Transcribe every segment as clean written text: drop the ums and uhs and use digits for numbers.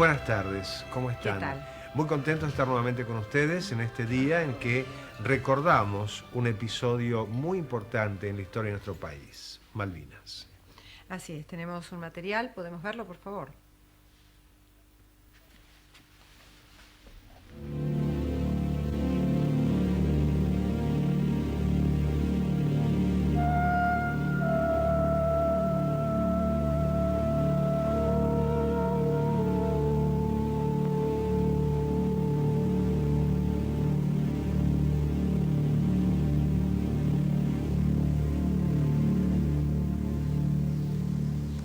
Buenas tardes, ¿cómo están? ¿Qué tal? Muy contentos de estar nuevamente con ustedes en este día en que recordamos un episodio muy importante en la historia de nuestro país, Malvinas. Así es, tenemos un material, ¿podemos verlo, por favor?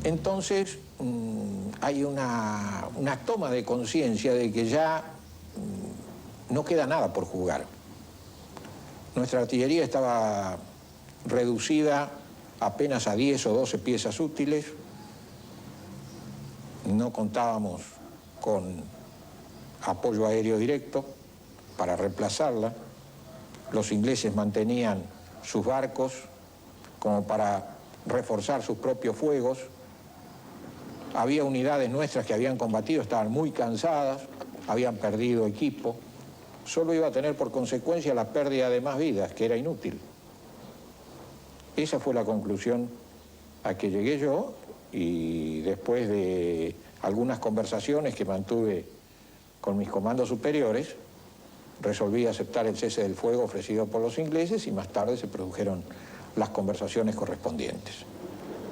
Entonces hay una toma de conciencia de que ya no queda nada por jugar. Nuestra artillería estaba reducida apenas a 10 o 12 piezas útiles. No contábamos con apoyo aéreo directo para reemplazarla. Los ingleses mantenían sus barcos como para reforzar sus propios fuegos. Había unidades nuestras que habían combatido, estaban muy cansadas, habían perdido equipo. Solo iba a tener por consecuencia la pérdida de más vidas, que era inútil. Esa fue la conclusión a que llegué yo, y después de algunas conversaciones que mantuve con mis comandos superiores, resolví aceptar el cese del fuego ofrecido por los ingleses y más tarde se produjeron las conversaciones correspondientes.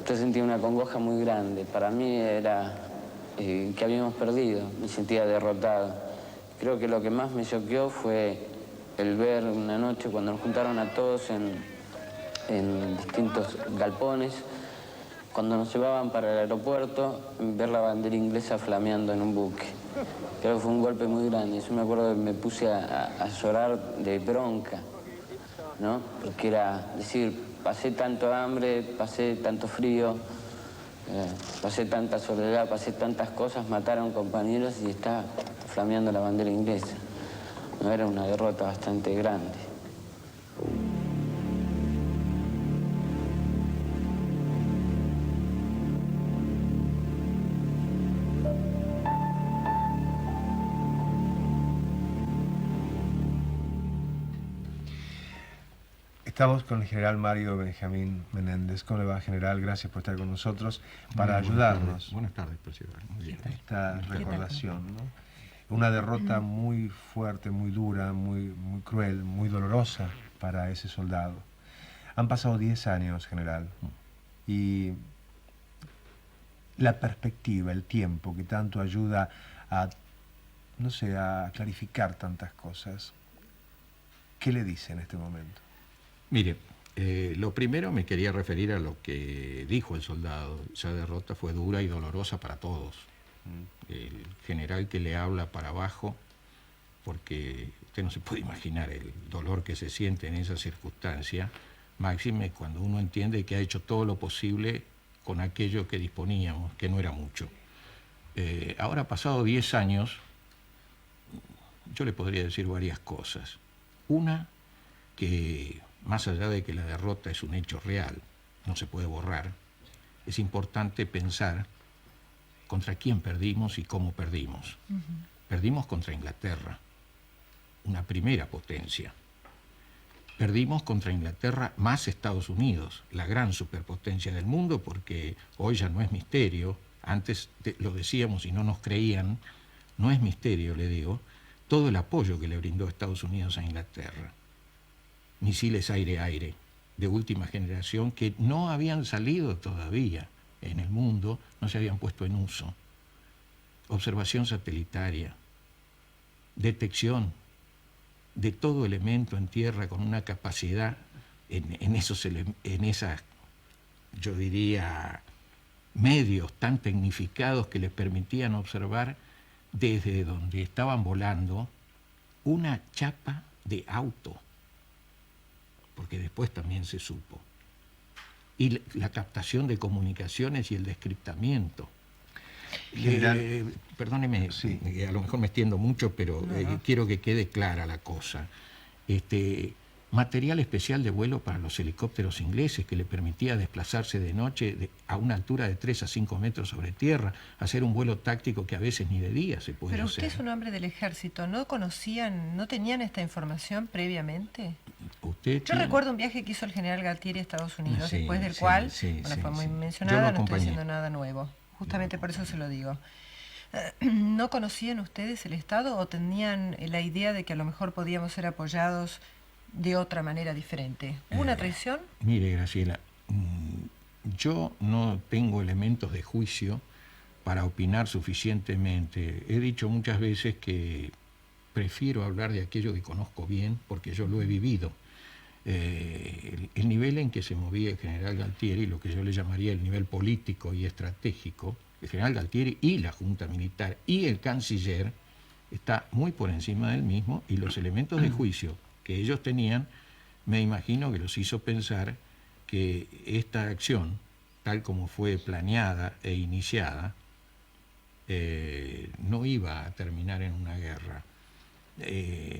Yo sentía una congoja muy grande. Para mí era que habíamos perdido, me sentía derrotado. Creo que lo que más me choqueó fue el ver una noche cuando nos juntaron a todos en distintos galpones, cuando nos llevaban para el aeropuerto, ver la bandera inglesa flameando en un buque. Creo que fue un golpe muy grande. Yo me acuerdo que me puse a llorar de bronca, ¿no? Porque era decir, pasé tanto hambre, pasé tanto frío, pasé tanta soledad, pasé tantas cosas, mataron compañeros y está flameando la bandera inglesa. No, era una derrota bastante grande. Estamos con el general Mario Benjamín Menéndez. ¿Cómo le va, general? Gracias por estar con nosotros para ayudarnos. Buenas tardes, presidente. Muy bien. Esta recordación, ¿no? Una derrota muy fuerte, muy dura, muy cruel, muy dolorosa para ese soldado. Han pasado 10 años, general, y la perspectiva, el tiempo que tanto ayuda a, no sé, a clarificar tantas cosas. ¿Qué le dice en este momento? Mire, lo primero me quería referir a lo que dijo el soldado. Esa derrota fue dura y dolorosa para todos. El general que le habla para abajo, porque usted no se puede imaginar el dolor que se siente en esa circunstancia, máxime cuando uno entiende que ha hecho todo lo posible con aquello que disponíamos, que no era mucho. Ahora, pasado 10 años, yo le podría decir varias cosas. Una, que más allá de que la derrota es un hecho real, no se puede borrar, es importante pensar contra quién perdimos y cómo perdimos. Perdimos contra Inglaterra, una primera potencia. Perdimos contra Inglaterra más Estados Unidos, la gran superpotencia del mundo, porque hoy ya no es misterio, antes lo decíamos y no nos creían, no es misterio, le digo, todo el apoyo que le brindó Estados Unidos a Inglaterra. Misiles aire-aire de última generación que no habían salido todavía en el mundo, no se habían puesto en uso. Observación satelital, detección de todo elemento en tierra con una capacidad en esas, yo diría, medios tan tecnificados que les permitían observar desde donde estaban volando una chapa de auto, porque después también se supo, y la captación de comunicaciones y el descriptamiento. Perdóneme, sí. A lo mejor me extiendo mucho, pero quiero que quede clara la cosa. material especial de vuelo para los helicópteros ingleses que le permitía desplazarse de noche a una altura de 3 a 5 metros sobre tierra, hacer un vuelo táctico que a veces ni de día se puede Pero hacer. usted es un hombre del ejército, ¿no conocían, no tenían esta información previamente? Yo recuerdo un viaje que hizo el general Galtieri a Estados Unidos, Sí, después del sí, cual, sí, bueno, sí, fue muy sí. Yo lo mencionada, no estoy acompañé. diciendo nada nuevo. Justamente por eso se lo digo. ¿No conocían ustedes el Estado o tenían la idea de que a lo mejor podíamos ser apoyados de otra manera diferente? ¿Hubo una traición? Mire, Graciela, yo no tengo elementos de juicio para opinar suficientemente. He dicho muchas veces que prefiero hablar de aquello que conozco bien porque yo lo he vivido. El nivel en que se movía el general Galtieri, lo que yo le llamaría el nivel político y estratégico, el general Galtieri y la Junta Militar y el canciller, está muy por encima del mismo, y los elementos de juicio que ellos tenían, me imagino que los hizo pensar que esta acción, tal como fue planeada e iniciada, no iba a terminar en una guerra.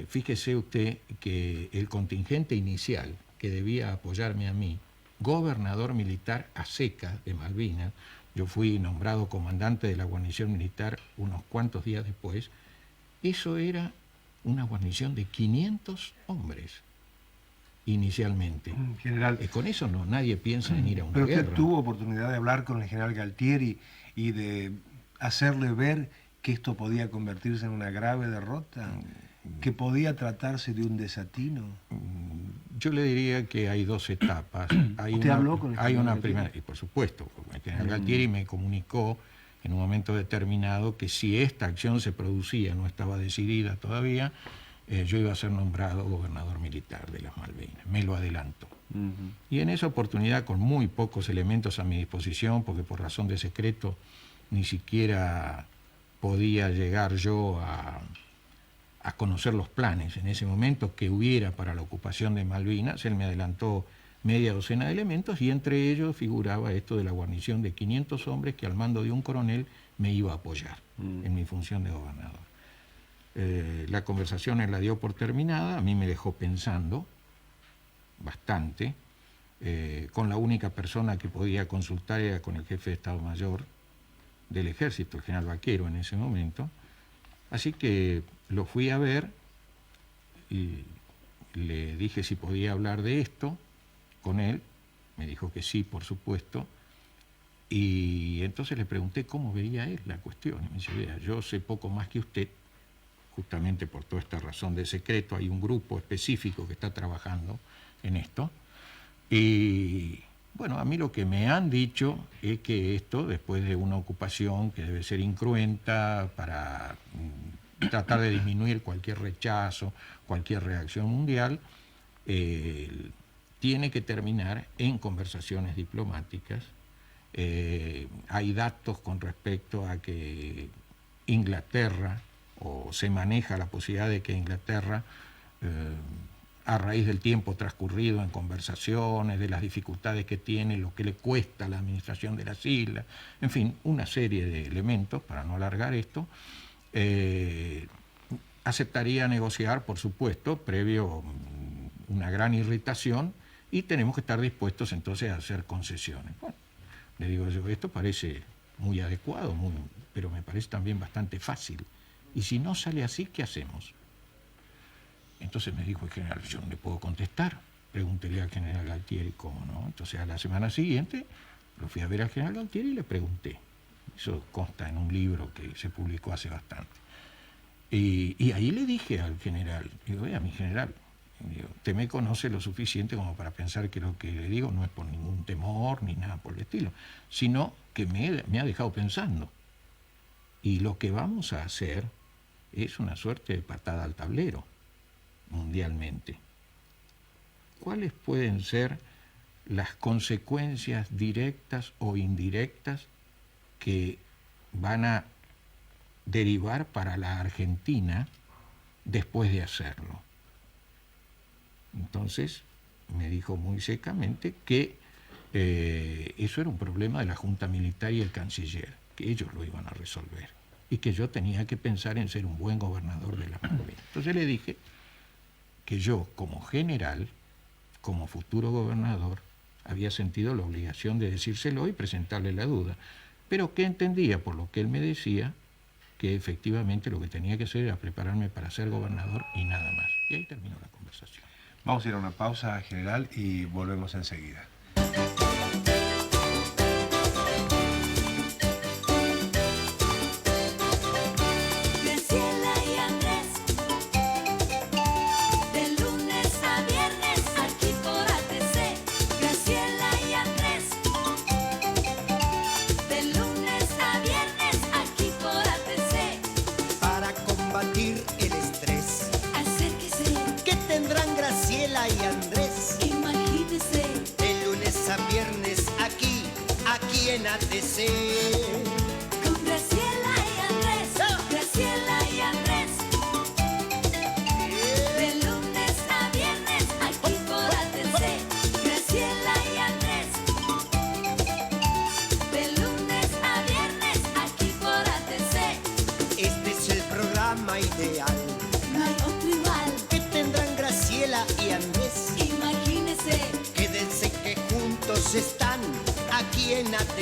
Fíjese usted que el contingente inicial que debía apoyarme a mí, gobernador militar a secas de Malvinas, yo fui nombrado comandante de la guarnición militar unos cuantos días después, eso era una guarnición de 500 hombres inicialmente. General, Con eso no, nadie piensa en ir a una pero guerra. usted tuvo oportunidad de hablar con el general Galtieri y de hacerle ver que esto podía convertirse en una grave derrota, que podía tratarse de un desatino. Yo le diría que hay dos etapas. ¿Usted habló con el hay general una Galtieri? primera, y por supuesto, el general Galtieri me comunicó en un momento determinado que si esta acción se producía, no estaba decidida todavía, yo iba a ser nombrado gobernador militar de las Malvinas. Me lo adelantó. Y en esa oportunidad, con muy pocos elementos a mi disposición, porque por razón de secreto ni siquiera podía llegar yo a conocer los planes en ese momento que hubiera para la ocupación de Malvinas, él me adelantó media docena de elementos y entre ellos figuraba esto de la guarnición de 500 hombres que al mando de un coronel me iba a apoyar en mi función de gobernador. La conversación él la dio por terminada, a mí me dejó pensando bastante, con la única persona que podía consultar era con el jefe de Estado Mayor del Ejército, el general Vaquero en ese momento, así que lo fui a ver y le dije si podía hablar de esto con él, me dijo que sí, por supuesto, y entonces le pregunté cómo veía él la cuestión, y me dice, vea, yo sé poco más que usted, justamente por toda esta razón de secreto, hay un grupo específico que está trabajando en esto, y bueno, a mí lo que me han dicho es que esto, después de una ocupación que debe ser incruenta para tratar de disminuir cualquier rechazo, cualquier reacción mundial, tiene que terminar en conversaciones diplomáticas. Hay datos con respecto a que Inglaterra, o se maneja la posibilidad de que Inglaterra, a raíz del tiempo transcurrido en conversaciones, de las dificultades que tiene, lo que le cuesta a la administración de las islas, en fin, una serie de elementos, para no alargar esto, aceptaría negociar, por supuesto, previo una gran irritación, y tenemos que estar dispuestos entonces a hacer concesiones. Bueno, le digo yo, esto parece muy adecuado, pero me parece también bastante fácil. Y si no sale así, ¿qué hacemos? Entonces me dijo el general, yo no le puedo contestar. Pregúntele al general Galtieri cómo no. Entonces a la semana siguiente lo fui a ver al general Galtieri y le pregunté. Eso consta en un libro que se publicó hace bastante. Y ahí le dije al general, digo, vea, mi general, digo, usted me conoce lo suficiente como para pensar que lo que le digo no es por ningún temor ni nada por el estilo, sino que me ha dejado pensando. Y lo que vamos a hacer es una suerte de patada al tablero mundialmente. ¿Cuáles pueden ser las consecuencias directas o indirectas que van a derivar para la Argentina después de hacerlo? Entonces me dijo muy secamente que eso era un problema de la Junta Militar y el canciller, que ellos lo iban a resolver y que yo tenía que pensar en ser un buen gobernador de la Malvinas. Entonces le dije que yo, como general, como futuro gobernador, había sentido la obligación de decírselo y presentarle la duda, pero que entendía, por lo que él me decía, que efectivamente lo que tenía que hacer era prepararme para ser gobernador y nada más. Y ahí terminó la conversación. Vamos a ir a una pausa, general, y volvemos enseguida. En ATC. Con Graciela y Andrés, Graciela y Andrés. De lunes a viernes aquí por ATC. Graciela y Andrés. De lunes a viernes aquí por ATC. Este es el programa ideal. No hay otro igual. Que tendrán Graciela y Andrés. Imagínese. Quédense que juntos están aquí en ATC.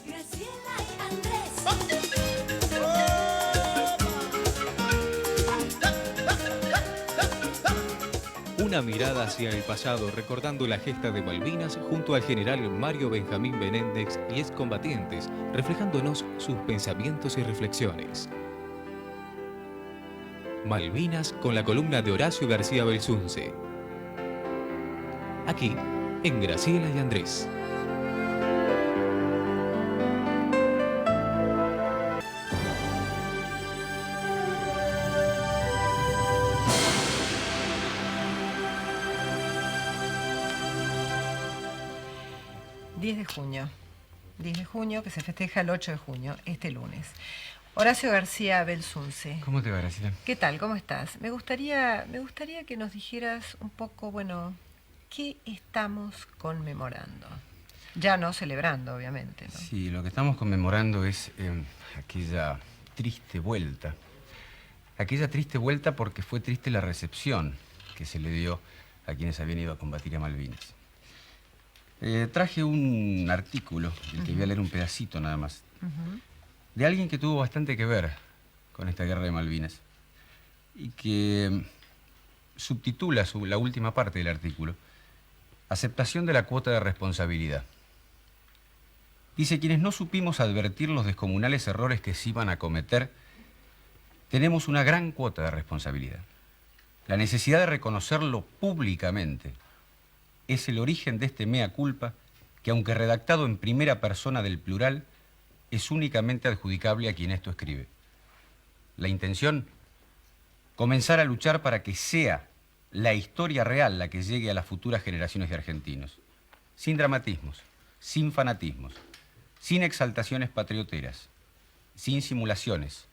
Graciela y Andrés. Una mirada hacia el pasado recordando la gesta de Malvinas junto al general Mario Benjamín Menéndez y excombatientes, reflejándonos sus pensamientos y reflexiones. Malvinas con la columna de Horacio García Belsunce. Aquí, en Graciela y Andrés. ...10 de junio, que se festeja el 8 de junio, este lunes. Horacio García Belsunce. ¿Cómo te va, Graciela? ¿Qué tal? ¿Cómo estás? Me gustaría que nos dijeras un poco, ¿qué estamos conmemorando? Ya no celebrando, obviamente, ¿no? Sí, lo que estamos conmemorando es aquella triste vuelta. Aquella triste vuelta porque fue triste la recepción que se le dio a quienes habían ido a combatir a Malvinas. Traje un artículo, del que voy a leer un pedacito nada más, de alguien que tuvo bastante que ver con esta guerra de Malvinas y que subtitula la última parte del artículo, Aceptación de la cuota de responsabilidad. Dice, quienes no supimos advertir los descomunales errores que se iban a cometer, tenemos una gran cuota de responsabilidad. La necesidad de reconocerlo públicamente es el origen de este mea culpa que, aunque redactado en primera persona del plural, es únicamente adjudicable a quien esto escribe. La intención, comenzar a luchar para que sea la historia real la que llegue a las futuras generaciones de argentinos, sin dramatismos, sin fanatismos, sin exaltaciones patrioteras, sin simulaciones,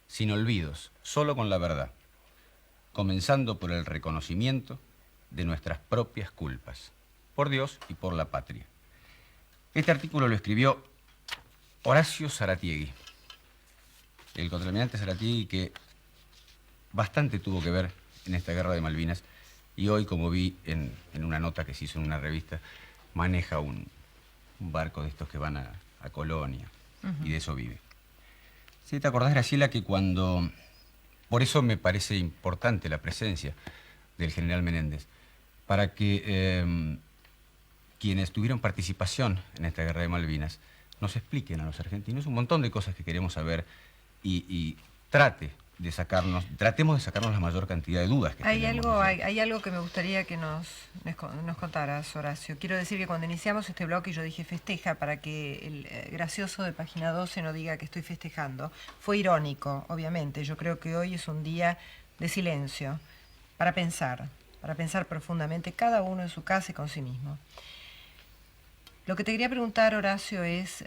sin olvidos, solo con la verdad, comenzando por el reconocimiento de nuestras propias culpas, por Dios y por la patria. Este artículo lo escribió Horacio Zaratiegui, el contraalmirante Zaratiegui, que bastante tuvo que ver en esta guerra de Malvinas y hoy, como vi en una nota que se hizo en una revista, maneja un barco de estos que van a Colonia y de eso vive. ¿Sí te acordás, Graciela, que cuando... Por eso me parece importante la presencia del general Menéndez, para que quienes tuvieron participación en esta guerra de Malvinas nos expliquen a los argentinos un montón de cosas que queremos saber y tratemos de sacarnos la mayor cantidad de dudas que tenemos. Hay algo que me gustaría que nos contaras, Horacio. Quiero decir que cuando iniciamos este bloque yo dije festeja para que el gracioso de Página 12 no diga que estoy festejando. Fue irónico, obviamente. Yo creo que hoy es un día de silencio para pensar profundamente cada uno en su casa y con sí mismo. Lo que te quería preguntar, Horacio, es,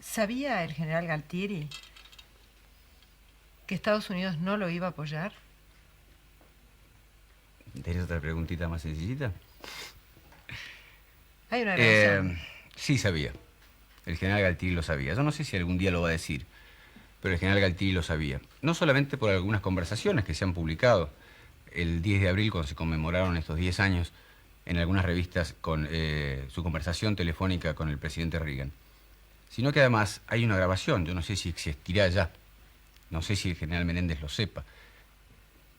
¿sabía el general Galtieri que Estados Unidos no lo iba a apoyar? ¿Tenés otra preguntita más sencillita? Hay una relación. Sí, sabía. El general Galtieri lo sabía. Yo no sé si algún día lo va a decir, pero el general Galtieri lo sabía. No solamente por algunas conversaciones que se han publicado el 10 de abril, cuando se conmemoraron estos 10 años, en algunas revistas con su conversación telefónica con el presidente Reagan, sino que además hay una grabación, yo no sé si existirá ya, no sé si el general Menéndez lo sepa,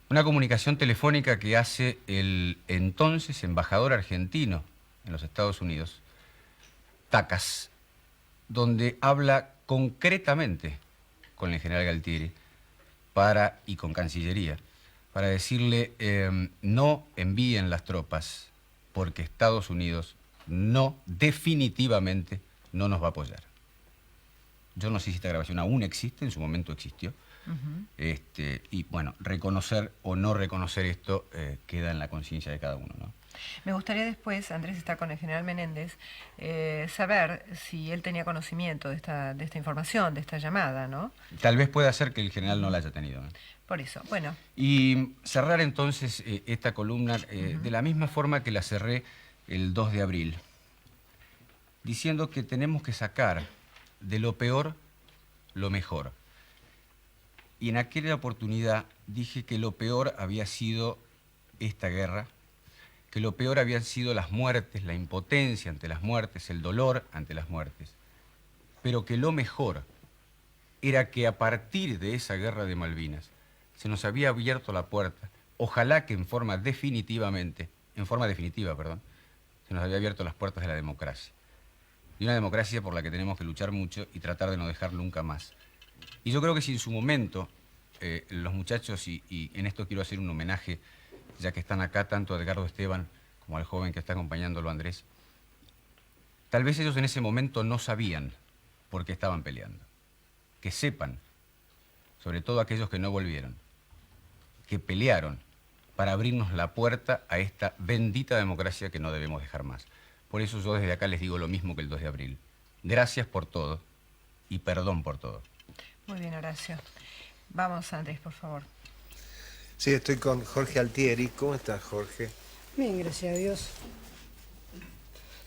una comunicación telefónica que hace el entonces embajador argentino en los Estados Unidos, Tacas, donde habla concretamente con el general Galtieri y con Cancillería, para decirle no envíen las tropas porque Estados Unidos definitivamente no nos va a apoyar. Yo no sé si esta grabación aún existe, en su momento existió. Y bueno, reconocer o no reconocer esto queda en la conciencia de cada uno, ¿no? Me gustaría después, Andrés está con el general Menéndez, saber si él tenía conocimiento de esta información, de esta llamada, ¿no? Tal vez pueda ser que el general no la haya tenido, ¿no? Por eso, bueno. Y cerrar entonces esta columna de la misma forma que la cerré el 2 de abril, diciendo que tenemos que sacar de lo peor lo mejor. Y en aquella oportunidad dije que lo peor había sido esta guerra, que lo peor habían sido las muertes, la impotencia ante las muertes, el dolor ante las muertes, pero que lo mejor era que a partir de esa guerra de Malvinas se nos había abierto la puerta, ojalá que en forma definitiva, se nos había abierto las puertas de la democracia. Y una democracia por la que tenemos que luchar mucho y tratar de no dejar nunca más. Y yo creo que si en su momento los muchachos, y en esto quiero hacer un homenaje, ya que están acá tanto a Edgardo Esteban como al joven que está acompañándolo, Andrés, tal vez ellos en ese momento no sabían por qué estaban peleando. Que sepan, sobre todo aquellos que no volvieron, que pelearon para abrirnos la puerta a esta bendita democracia que no debemos dejar más. Por eso yo desde acá les digo lo mismo que el 2 de abril. Gracias por todo y perdón por todo. Muy bien, Horacio. Vamos, Andrés, por favor. Sí, estoy con Jorge Altieri. ¿Cómo estás, Jorge? Bien, gracias a Dios.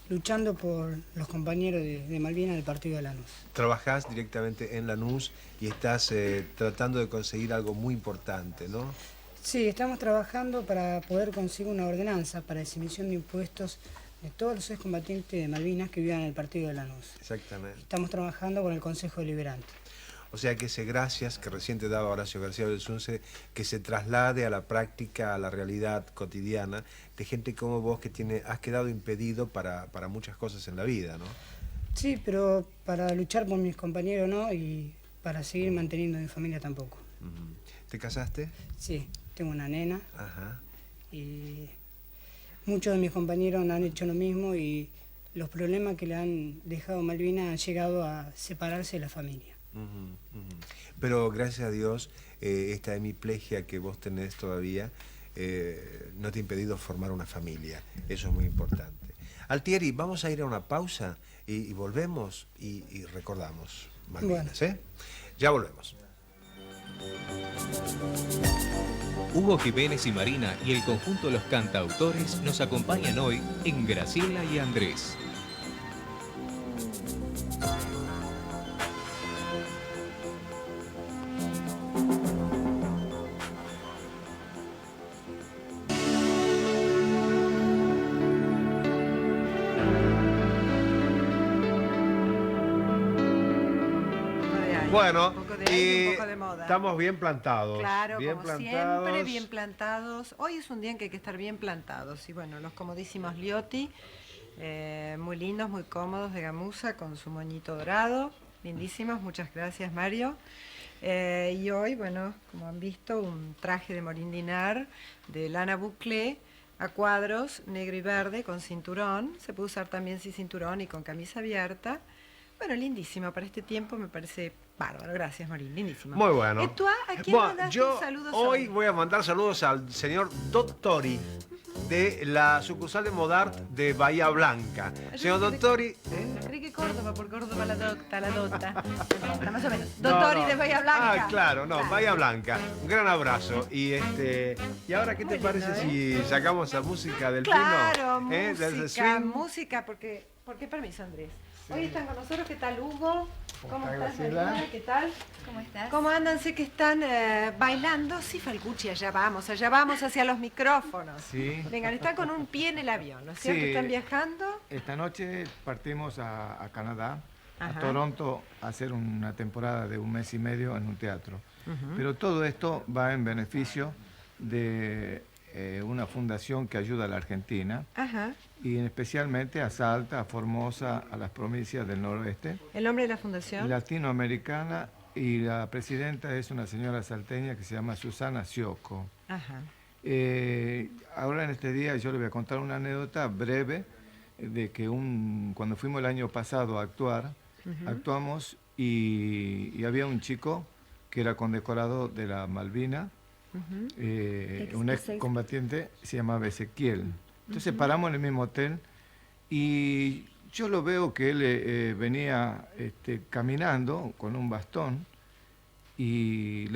Luchando por los compañeros de Malvinas del partido de Lanús. Trabajás directamente en Lanús y estás tratando de conseguir algo muy importante, ¿no? Sí, estamos trabajando para poder conseguir una ordenanza para exhibición de impuestos de todos los excombatientes de Malvinas que vivan en el partido de Lanús. Exactamente. Estamos trabajando con el Consejo Deliberante. O sea que ese gracias que recién te daba Horacio García Belsunce, que se traslade a la práctica, a la realidad cotidiana de gente como vos que has quedado impedido para muchas cosas en la vida, ¿no? Sí, pero para luchar por mis compañeros no, y para seguir manteniendo mi familia tampoco. ¿Te casaste? Sí, tengo una nena. Ajá. Y muchos de mis compañeros han hecho lo mismo y los problemas que le han dejado Malvinas han llegado a separarse de la familia. Pero gracias a Dios, esta hemiplegia que vos tenés todavía no te ha impedido formar una familia. Eso es muy importante. Altieri, vamos a ir a una pausa y volvemos y recordamos Malvinas, bueno. Ya volvemos. Hugo Jiménez y Marina y el conjunto de los cantautores nos acompañan hoy en Graciela y Andrés. Bueno, y un poco de moda. Estamos bien plantados. Claro, bien como plantados. siempre, bien plantados. Hoy es un día en que hay que estar bien plantados. Y bueno, los comodísimos Liotti, muy lindos, muy cómodos, de gamuza, con su moñito dorado. Lindísimos, muchas gracias, Mario. Y hoy, bueno, como han visto, un traje de Morindinar de lana bouclé a cuadros, negro y verde, con cinturón. Se puede usar también sin cinturón y con camisa abierta. Bueno, lindísimo. Para este tiempo me parece bárbaro. Gracias, Morín. Lindísimo. Muy bueno. ¿Tú a quién mandaste saludos hoy? Voy a mandar saludos al señor Dottori, de la sucursal de Modart de Bahía Blanca. Señor Dottori... Creí que Córdoba, por Córdoba la dota. Más o menos. Dottori de Bahía Blanca. Ah, claro, Bahía Blanca. Un gran abrazo. Y ahora, ¿qué te parece si sacamos la música del Claro, Pino? música, porque permiso, Andrés. Hoy están con nosotros, ¿qué tal, Hugo? ¿Cómo está, estás, Graciela? Marina? ¿Qué tal? ¿Cómo estás? ¿Cómo andan? Sé que están bailando. Sí, Falcucci, allá vamos hacia los micrófonos. Sí. Vengan, están con un pie en el avión, ¿no es cierto? Sí. ¿Están viajando? Esta noche partimos a Canadá, Ajá. a Toronto, a hacer una temporada de 1 mes y medio en un teatro. Ujú. Pero todo esto va en beneficio de una fundación que ayuda a la Argentina, Ajá. y especialmente a Salta, a Formosa, a las provincias del noroeste, ¿El nombre de la fundación? latinoamericana, y la presidenta es una señora salteña que se llama Susana Sioco. Ajá. Ahora en este día yo le voy a contar una anécdota breve de que cuando fuimos el año pasado a actuar, Ujú. actuamos y había un chico que era condecorado de la Malvina, Ujú. un ex combatiente, se llamaba Ezequiel. Entonces Ujú. paramos en el mismo hotel y yo lo veo que él venía caminando con un bastón y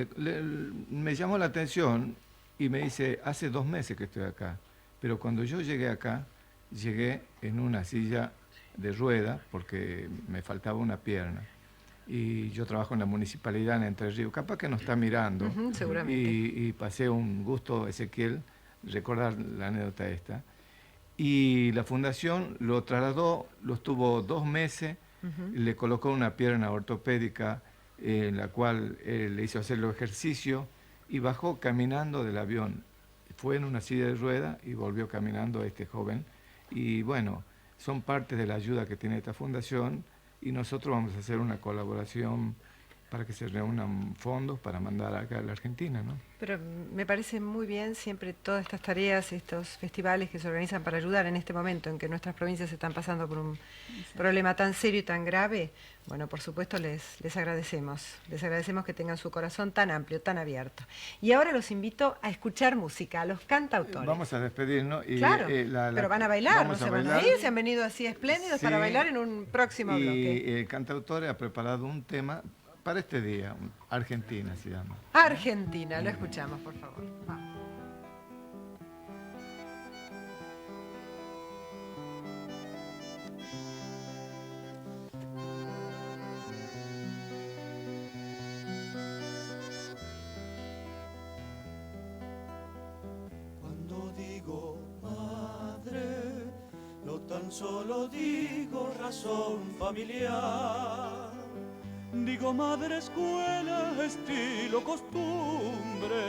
me llamó la atención y me dice, hace 2 meses que estoy acá, pero cuando yo llegué acá, llegué en una silla de rueda porque me faltaba una pierna. Y yo trabajo en la municipalidad en Entre Ríos, capaz que nos está mirando. Ujú, seguramente. Y pasé un gusto, Ezequiel, recordar la anécdota esta. Y la fundación lo trasladó, lo estuvo 2 meses, Ujú. le colocó una pierna ortopédica en la cual le hizo hacer los ejercicios y bajó caminando del avión. Fue en una silla de ruedas y volvió caminando este joven. Y bueno, son parte de la ayuda que tiene esta fundación y nosotros vamos a hacer una colaboración para que se reúnan fondos para mandar acá a la Argentina, ¿no? Pero me parece muy bien siempre todas estas tareas, estos festivales que se organizan para ayudar en este momento en que nuestras provincias están pasando por un problema tan serio y tan grave. Bueno, por supuesto les agradecemos. Les agradecemos que tengan su corazón tan amplio, tan abierto. Y ahora los invito a escuchar música, a los cantautores. Vamos a despedirnos. Y, Claro, pero van a bailar, no vamos se a van a bailar. ir, se han venido así espléndidos Sí. para bailar en un próximo bloque. Y el cantautor ha preparado un tema para este día, Argentina se llama. Argentina, lo escuchamos, por favor. Vamos. Cuando digo madre, no tan solo digo razón familiar. Digo madre escuela, estilo costumbre.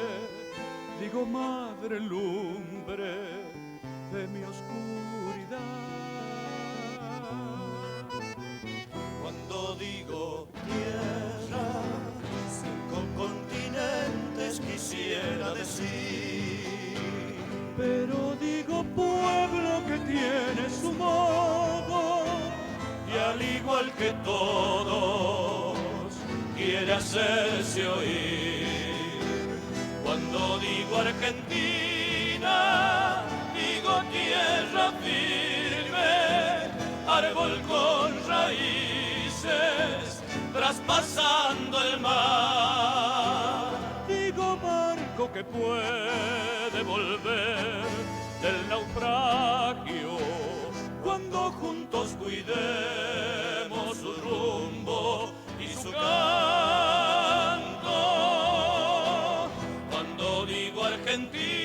Digo madre lumbre de mi oscuridad. Cuando digo tierra, 5 continentes quisiera decir. Pero digo pueblo que tiene su modo y al igual que todos quiere hacerse oír. Cuando digo Argentina, digo tierra firme, árbol con raíces, traspasando el mar. Digo barco que puede volver del naufragio, cuando juntos cuidemos su rumbo y su canto. Cuando digo Argentina.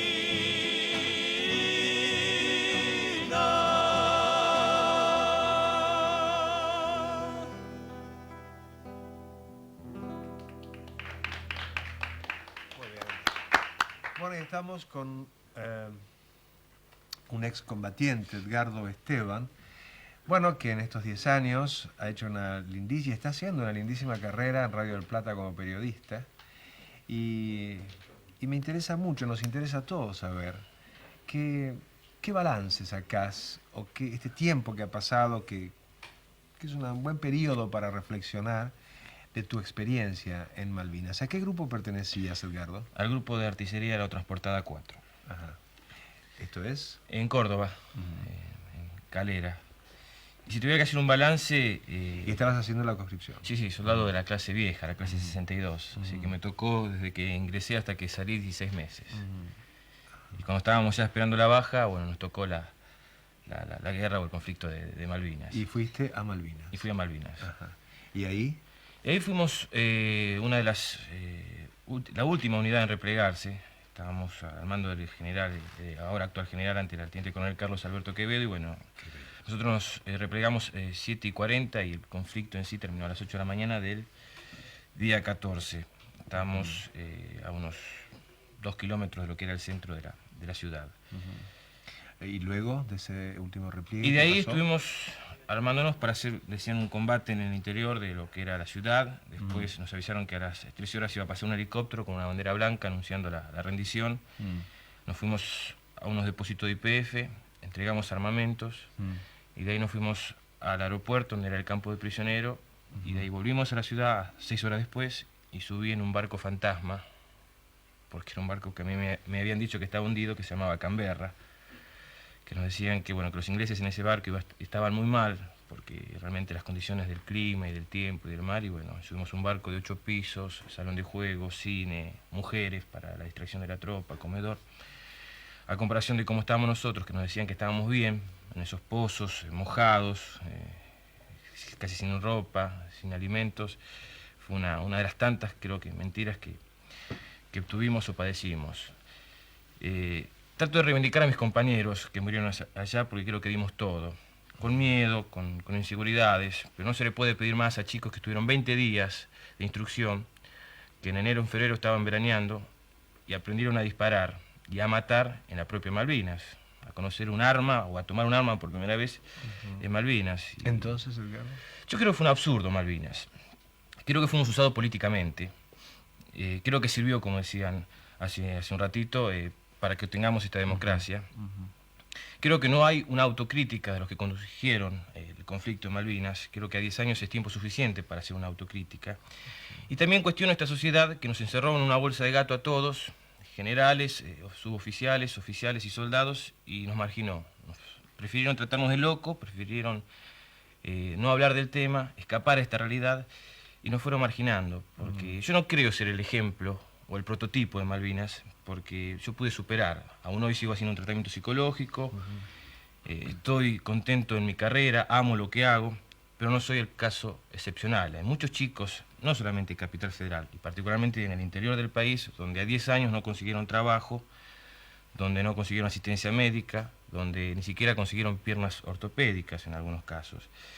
Muy bien. Bueno, y estamos con un excombatiente, Edgardo Esteban, bueno, que en estos 10 años ha hecho está haciendo una lindísima carrera en Radio del Plata como periodista. Y me interesa mucho, nos interesa a todos saber qué balance sacás, o este tiempo que ha pasado, que es un buen periodo para reflexionar de tu experiencia en Malvinas. ¿A qué grupo pertenecías, Edgardo? Al grupo de artillería de la Transportada 4. Ajá. ¿Esto es? En Córdoba, en Calera. Y si tuviera que hacer un balance... ¿Y estabas haciendo la conscripción? Sí, soldado de la clase vieja, la clase 62. Así que me tocó desde que ingresé hasta que salí 16 meses. Y cuando estábamos ya esperando la baja, bueno, nos tocó la guerra o el conflicto de Malvinas. ¿Y fuiste a Malvinas? Y fui a Malvinas. Ajá. ¿Y ahí? Y ahí fuimos una de la última unidad en replegarse. Estábamos al mando del general, ahora actual general, ante el teniente coronel Carlos Alberto Quevedo, y bueno, nosotros nos replegamos 7:40 y el conflicto en sí terminó a las 8 de la mañana del día 14. Estábamos a unos 2 kilómetros de lo que era el centro de la ciudad. Y luego de ese último repliegue, Y de ahí ¿qué pasó? estuvimos armándonos para hacer, decían, un combate en el interior de lo que era la ciudad. Después nos avisaron que a las 13 horas iba a pasar un helicóptero con una bandera blanca anunciando la rendición. Nos fuimos a unos depósitos de YPF, entregamos armamentos, y de ahí nos fuimos al aeropuerto, donde era el campo de prisioneros, y de ahí volvimos a la ciudad 6 horas después, y subí en un barco fantasma, porque era un barco que a mí me habían dicho que estaba hundido, que se llamaba Canberra, que nos decían que, bueno, que los ingleses en ese barco estaban muy mal, porque realmente las condiciones del clima y del tiempo y del mar, y bueno, subimos un barco de 8 pisos, salón de juegos, cine, mujeres para la distracción de la tropa, comedor, a comparación de cómo estábamos nosotros, que nos decían que estábamos bien, en esos pozos, mojados, casi sin ropa, sin alimentos. Fue una de las tantas, creo que, mentiras que tuvimos o padecimos. Trato de reivindicar a mis compañeros que murieron allá porque creo que dimos todo, con miedo, con inseguridades, pero no se le puede pedir más a chicos que estuvieron 20 días de instrucción, que en enero o en febrero estaban veraneando y aprendieron a disparar y a matar en la propia Malvinas, a conocer un arma o a tomar un arma por primera vez en Malvinas. Entonces, Edgardo, yo creo que fue un absurdo Malvinas. Creo que fuimos usados políticamente. Creo que sirvió, como decían hace un ratito, para que tengamos esta democracia. Creo que no hay una autocrítica de los que condujeron el conflicto en Malvinas. Creo que a 10 años es tiempo suficiente para hacer una autocrítica. Y también cuestiono esta sociedad que nos encerró en una bolsa de gato a todos, generales, suboficiales, oficiales y soldados, y nos marginó. Prefirieron tratarnos de locos, prefirieron no hablar del tema, escapar a esta realidad, y nos fueron marginando. Porque yo no creo ser el ejemplo o el prototipo de Malvinas, porque yo pude superar. Aún hoy sigo haciendo un tratamiento psicológico, estoy contento en mi carrera, amo lo que hago, pero no soy el caso excepcional. Hay muchos chicos, no solamente en Capital Federal, y particularmente en el interior del país, donde a 10 años no consiguieron trabajo, donde no consiguieron asistencia médica, donde ni siquiera consiguieron piernas ortopédicas en algunos casos.